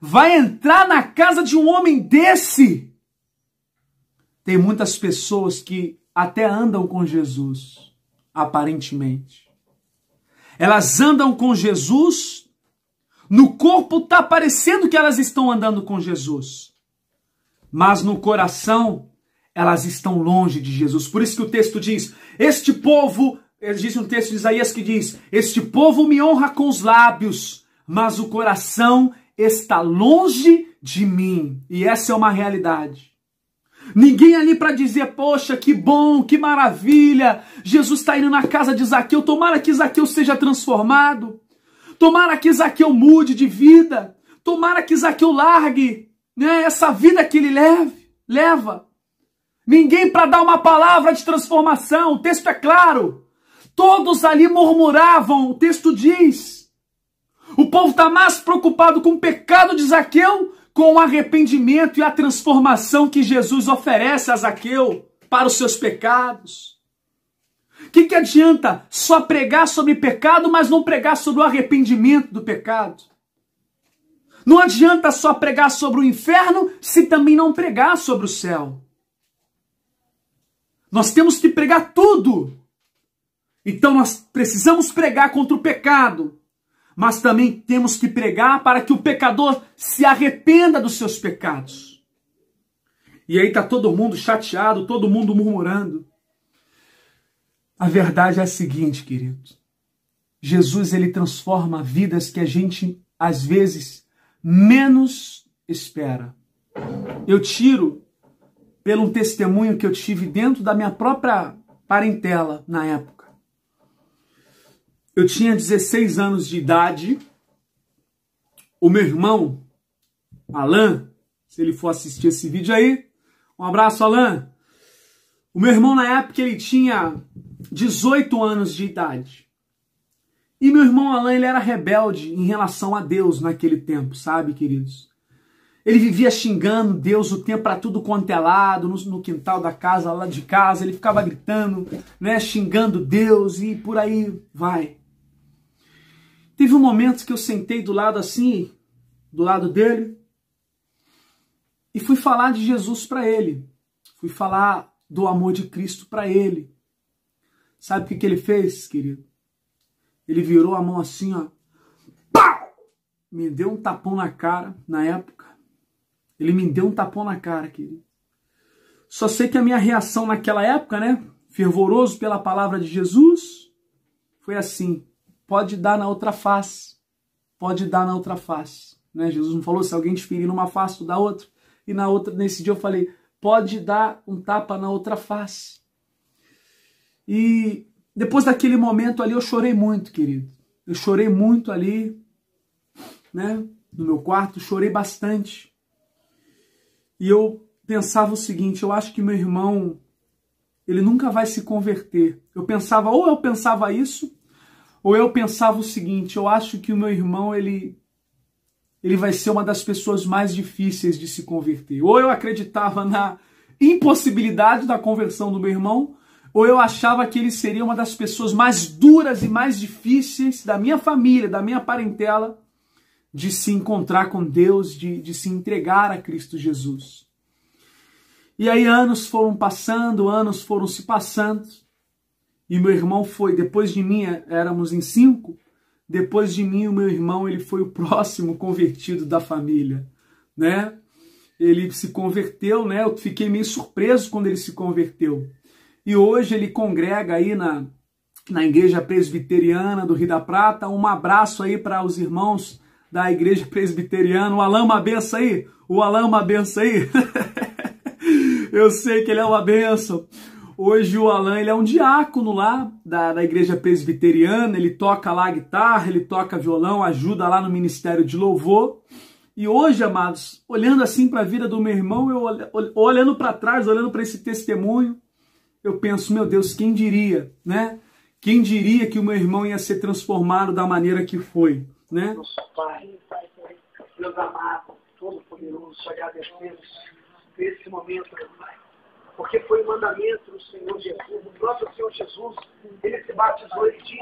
vai entrar na casa de um homem desse? Tem muitas pessoas que até andam com Jesus, aparentemente. Elas andam com Jesus, no corpo está parecendo que elas estão andando com Jesus, mas no coração elas estão longe de Jesus. Por isso que o texto diz: este povo, diz um texto de Isaías que diz: este povo me honra com os lábios, mas o coração está longe de mim. E essa é uma realidade. Ninguém ali para dizer: poxa, que bom, que maravilha, Jesus está indo na casa de Zaqueu, tomara que Zaqueu seja transformado, tomara que Zaqueu mude de vida, tomara que Zaqueu largue, né, essa vida que ele leva. Ninguém para dar uma palavra de transformação. O texto é claro: Todos ali murmuravam, o texto diz. O povo está mais preocupado com o pecado de Zaqueu, com o arrependimento e a transformação que Jesus oferece a Zaqueu para os seus pecados. O que adianta só pregar sobre pecado, mas não pregar sobre o arrependimento do pecado? Não adianta só pregar sobre o inferno, se também não pregar sobre o céu. Nós temos que pregar tudo. Então nós precisamos pregar contra o pecado, mas também temos que pregar para que o pecador se arrependa dos seus pecados. E aí está todo mundo chateado, todo mundo murmurando. A verdade é a seguinte, queridos. Jesus, ele transforma vidas que a gente, às vezes, menos espera. Eu tiro pelo um testemunho que eu tive dentro da minha própria parentela na época. Eu tinha 16 anos de idade. O meu irmão, Alan, se ele for assistir esse vídeo aí, um abraço, Alan. O meu irmão, na época, ele tinha 18 anos de idade. E meu irmão Alan, ele era rebelde em relação a Deus naquele tempo, sabe, queridos? Ele vivia xingando Deus o tempo para tudo quanto é lado, no quintal da casa, lá de casa, ele ficava gritando, né, xingando Deus e por aí vai. Teve um momento que eu sentei do lado assim, do lado dele, e fui falar de Jesus para ele. Fui falar do amor de Cristo para ele. Sabe o que ele fez, querido? Ele virou a mão assim, ó. Pau! Me deu um tapão na cara, na época. Ele me deu um tapão na cara, querido. Só sei que a minha reação naquela época, né? Fervoroso pela palavra de Jesus, foi assim. Pode dar na outra face. Pode dar na outra face. Né? Jesus não falou, se alguém te ferir numa face, tu dá outra. E na outra, nesse dia eu falei, pode dar um tapa na outra face. E depois daquele momento ali eu chorei muito, querido. Eu chorei muito ali, né? No meu quarto, chorei bastante. E eu pensava o seguinte, eu acho que meu irmão, ele nunca vai se converter. Eu pensava isso, ou eu pensava o seguinte, eu acho que o meu irmão, ele vai ser uma das pessoas mais difíceis de se converter. Ou eu acreditava na impossibilidade da conversão do meu irmão, ou eu achava que ele seria uma das pessoas mais duras e mais difíceis da minha família, da minha parentela, de se encontrar com Deus, de se entregar a Cristo Jesus. E aí anos foram passando, anos foram se passando, e meu irmão foi, depois de mim, éramos em 5, depois de mim o meu irmão, ele foi o próximo convertido da família, né? Ele se converteu, né? Eu fiquei meio surpreso quando ele se converteu. E hoje ele congrega aí na Igreja Presbiteriana do Rio da Prata. Um abraço aí para os irmãos da Igreja Presbiteriana. O Alan, uma benção aí? O Alan, uma benção aí? Eu sei que ele é uma benção. Hoje o Alan, ele é um diácono lá da Igreja Presbiteriana. Ele toca lá guitarra, ele toca violão, ajuda lá no Ministério de Louvor. E hoje, amados, olhando assim para a vida do meu irmão, eu olhando para trás, olhando para esse testemunho, eu penso, meu Deus, quem diria, né? Quem diria que o meu irmão ia ser transformado da maneira que foi, né? Nosso Pai, Deus amado, todo-poderoso, agradecemos por esse momento, meu Pai. Porque foi o mandamento do Senhor Jesus, do próprio Senhor Jesus, ele se batizou e disse,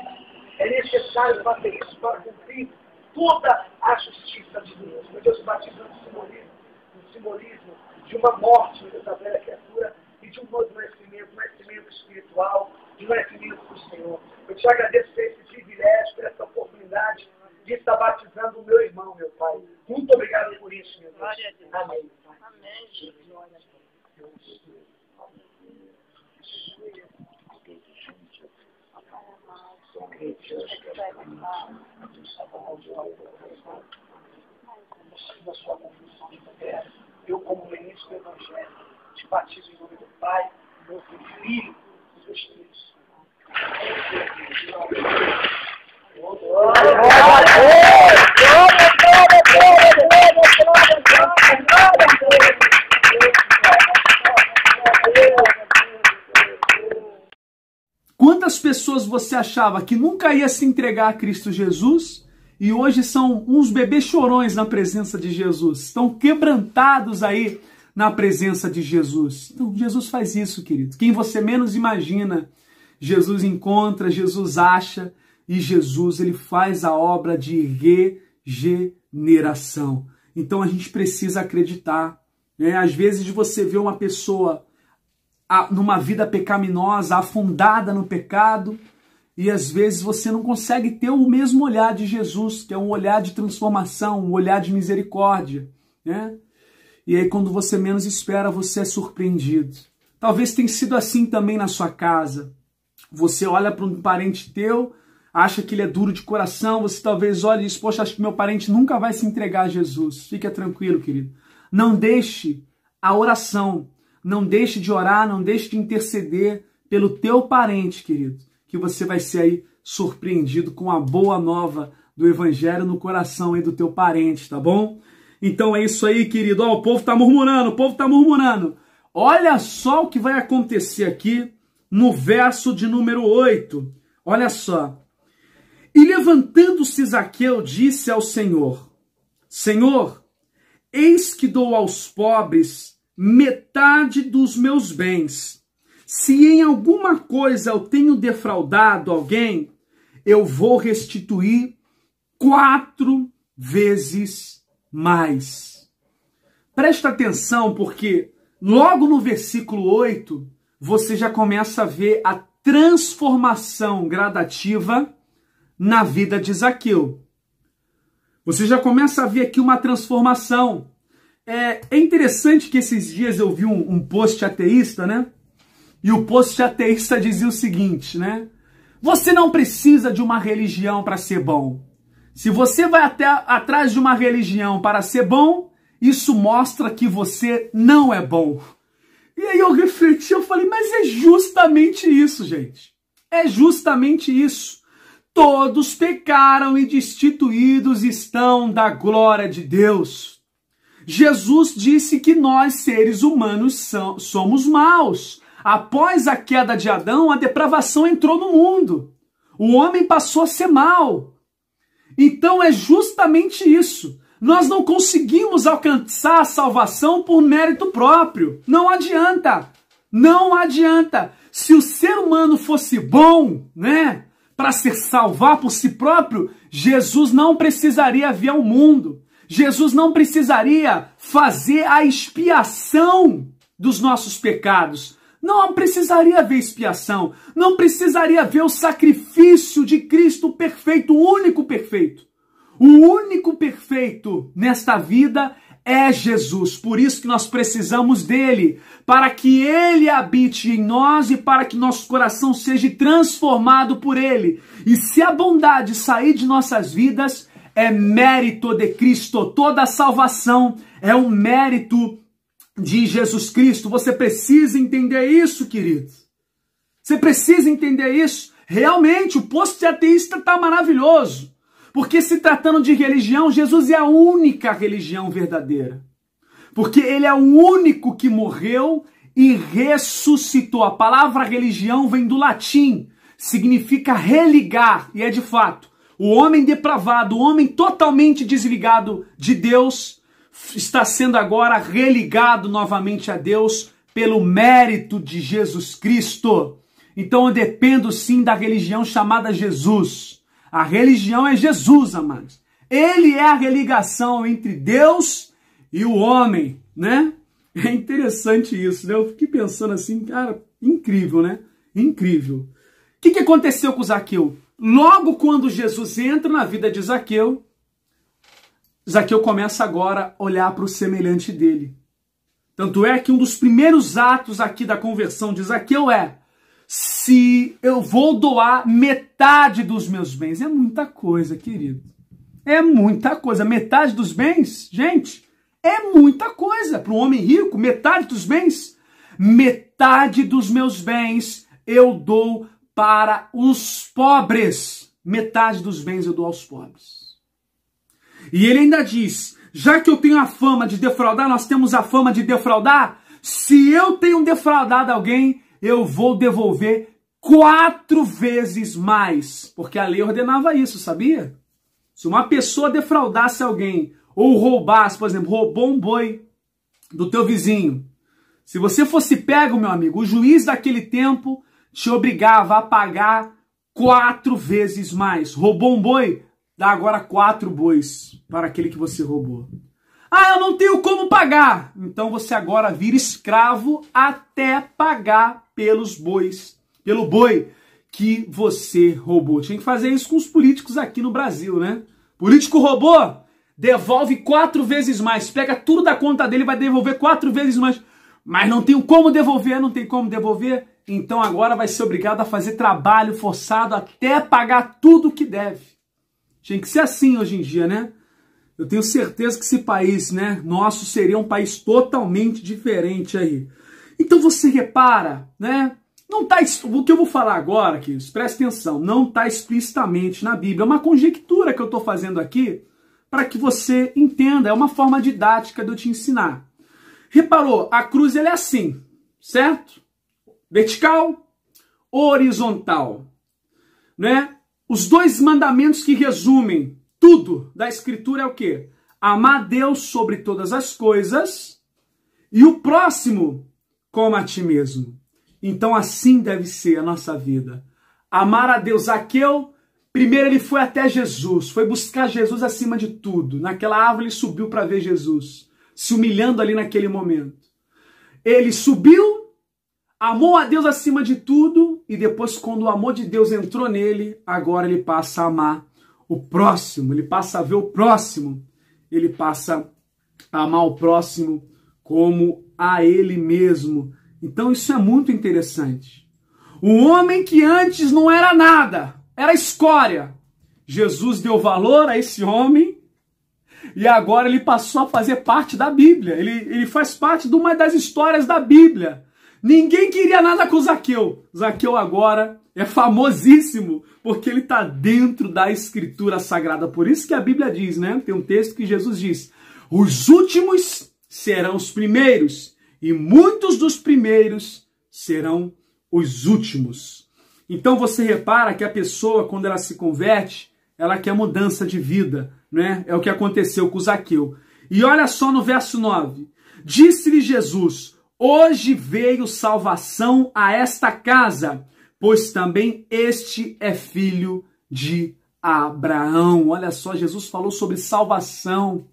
é necessário fazer isso para cumprir toda a justiça de Deus. Meu Deus, o batismo é um simbolismo de uma morte da velha criatura e de um novo nascimento espiritual, de um nascimento do Senhor. Eu te agradeço por esse privilégio, por essa oportunidade de estar batizando o meu irmão, meu Pai. Muito obrigado por isso, meu Deus. Amém. Amém. Eu, como ministro do Evangelho, te batizo em nome do Pai, do Filho e do Espírito Quantas pessoas você achava que nunca ia se entregar a Cristo Jesus e hoje são uns bebês chorões na presença de Jesus? Estão quebrantados aí na presença de Jesus. Então, Jesus faz isso, querido. Quem você menos imagina, Jesus encontra, Jesus acha e Jesus ele faz a obra de regeneração. Então, a gente precisa acreditar. Às vezes você vê uma pessoa numa vida pecaminosa, afundada no pecado, e às vezes você não consegue ter o mesmo olhar de Jesus, que é um olhar de transformação, um olhar de misericórdia, né? E aí quando você menos espera, você é surpreendido. Talvez tenha sido assim também na sua casa. Você olha para um parente teu, acha que ele é duro de coração, você talvez olhe e diz, poxa, acho que meu parente nunca vai se entregar a Jesus. Fica tranquilo, querido. Não deixe a oração, não deixe de orar, não deixe de interceder pelo teu parente, querido, que você vai ser aí surpreendido com a boa nova do Evangelho no coração aí do teu parente, tá bom? Então é isso aí, querido. Ó, o povo tá murmurando, o povo tá murmurando. Olha só o que vai acontecer aqui no verso de número 8. Olha só. E levantando-se Zaqueu, disse ao Senhor, Senhor, eis que dou aos pobres metade dos meus bens. Se em alguma coisa eu tenho defraudado alguém, eu vou restituir 4 vezes mais. Presta atenção, porque logo no versículo 8, você já começa a ver a transformação gradativa na vida de Zaqueu. Você já começa a ver aqui uma transformação. É interessante que esses dias eu vi um post ateísta, né? E o post ateísta dizia o seguinte, né? Você não precisa de uma religião para ser bom. Se você vai até atrás de uma religião para ser bom, isso mostra que você não é bom. E aí eu refleti, eu falei, mas é justamente isso, gente. É justamente isso. Todos pecaram e destituídos estão da glória de Deus. Jesus disse que nós, seres humanos, somos maus. Após a queda de Adão, a depravação entrou no mundo. O homem passou a ser mau. Então é justamente isso. Nós não conseguimos alcançar a salvação por mérito próprio. Não adianta. Não adianta. Se o ser humano fosse bom, né, para se salvar por si próprio, Jesus não precisaria vir ao mundo. Jesus não precisaria fazer a expiação dos nossos pecados. Não precisaria haver expiação. Não precisaria haver o sacrifício de Cristo perfeito, o único perfeito. O único perfeito nesta vida é Jesus. Por isso que nós precisamos dele, para que ele habite em nós e para que nosso coração seja transformado por ele. E se a bondade sair de nossas vidas, é mérito de Cristo. Toda a salvação é um mérito de Jesus Cristo. Você precisa entender isso, querido. Você precisa entender isso. Realmente, o posto de ateísta está maravilhoso. Porque se tratando de religião, Jesus é a única religião verdadeira. Porque ele é o único que morreu e ressuscitou. A palavra religião vem do latim. Significa religar. E é de fato. O homem depravado, o homem totalmente desligado de Deus, está sendo agora religado novamente a Deus pelo mérito de Jesus Cristo. Então eu dependo sim da religião chamada Jesus. A religião é Jesus, amados. Ele é a religação entre Deus e o homem, né? É interessante isso, né? Eu fiquei pensando assim, cara, incrível, né? Incrível. O que aconteceu com Zaqueu? Logo quando Jesus entra na vida de Zaqueu, Zaqueu começa agora a olhar para o semelhante dele. Tanto é que um dos primeiros atos aqui da conversão de Zaqueu é: se eu vou doar metade dos meus bens. É muita coisa, querido. É muita coisa. Metade dos bens, gente, é muita coisa. Para um homem rico, metade dos bens. Metade dos meus bens eu dou para os pobres. Metade dos bens eu dou aos pobres. E ele ainda diz, já que eu tenho a fama de defraudar, nós temos a fama de defraudar, se eu tenho defraudado alguém, eu vou devolver 4 vezes mais, porque a lei ordenava isso, sabia? Se uma pessoa defraudasse alguém ou roubasse, por exemplo, roubou um boi do teu vizinho, se você fosse pego, meu amigo, o juiz daquele tempo te obrigava a pagar 4 vezes mais. Roubou um boi? Dá agora 4 bois para aquele que você roubou. Ah, eu não tenho como pagar. Então você agora vira escravo até pagar pelos bois, pelo boi que você roubou. Tinha que fazer isso com os políticos aqui no Brasil, né? Político roubou, devolve 4 vezes mais. Pega tudo da conta dele e vai devolver 4 vezes mais. Mas não tenho como devolver, não tem como devolver. Então agora vai ser obrigado a fazer trabalho forçado até pagar tudo que deve. Tinha que ser assim hoje em dia, né? Eu tenho certeza que esse país, né, nosso seria um país totalmente diferente aí. Então você repara, né? Não tá, o que eu vou falar agora, queridos, presta atenção, não está explicitamente na Bíblia. É uma conjectura que eu estou fazendo aqui para que você entenda. É uma forma didática de eu te ensinar. Reparou? A cruz ela é assim, certo? Vertical, horizontal, né? Os 2 mandamentos que resumem tudo da Escritura é o quê? Amar Deus sobre todas as coisas e o próximo como a ti mesmo. Então assim deve ser a nossa vida. Amar a Deus. Zaqueu, primeiro ele foi até Jesus, foi buscar Jesus acima de tudo. Naquela árvore ele subiu para ver Jesus, se humilhando ali naquele momento. Ele subiu, amou a Deus acima de tudo e depois quando o amor de Deus entrou nele, agora ele passa a amar o próximo, ele passa a ver o próximo, ele passa a amar o próximo como a ele mesmo. Então isso é muito interessante. Um homem que antes não era nada, era escória. Jesus deu valor a esse homem e agora ele passou a fazer parte da Bíblia. Ele faz parte de uma das histórias da Bíblia. Ninguém queria nada com Zaqueu. Zaqueu agora é famosíssimo porque ele está dentro da Escritura Sagrada. Por isso que a Bíblia diz, né? Tem um texto que Jesus diz: os últimos serão os primeiros e muitos dos primeiros serão os últimos. Então você repara que a pessoa, quando ela se converte, ela quer mudança de vida, né? É o que aconteceu com Zaqueu. E olha só no verso 9. Disse-lhe Jesus: hoje veio salvação a esta casa, pois também este é filho de Abraão. Olha só, Jesus falou sobre salvação.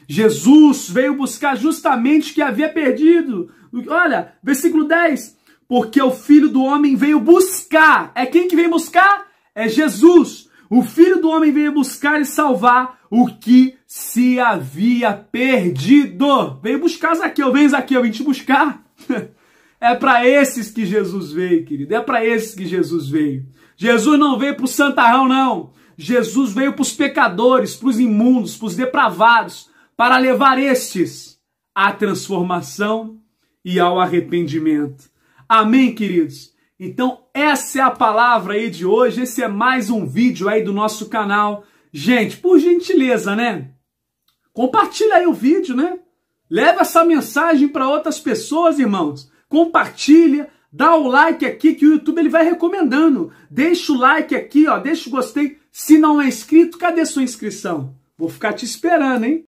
Jesus veio buscar justamente o que havia perdido. Olha, versículo 10. Porque o Filho do Homem veio buscar. É quem que veio buscar? É Jesus. O Filho do Homem veio buscar e salvar o que se havia perdido. Veio buscar Zaqueu. Vem, Zaqueu, vem te buscar. É para esses que Jesus veio, querido. É para esses que Jesus veio. Jesus não veio para o santarrão, não. Jesus veio para os pecadores, para os imundos, para os depravados, para levar estes à transformação e ao arrependimento. Amém, queridos? Então, essa é a palavra aí de hoje. Esse é mais um vídeo aí do nosso canal. Gente, por gentileza, né? Compartilha aí o vídeo, né? Leva essa mensagem para outras pessoas, irmãos. Compartilha, dá o like aqui que o YouTube ele vai recomendando. Deixa o like aqui, ó, deixa o gostei. Se não é inscrito, cadê sua inscrição? Vou ficar te esperando, hein?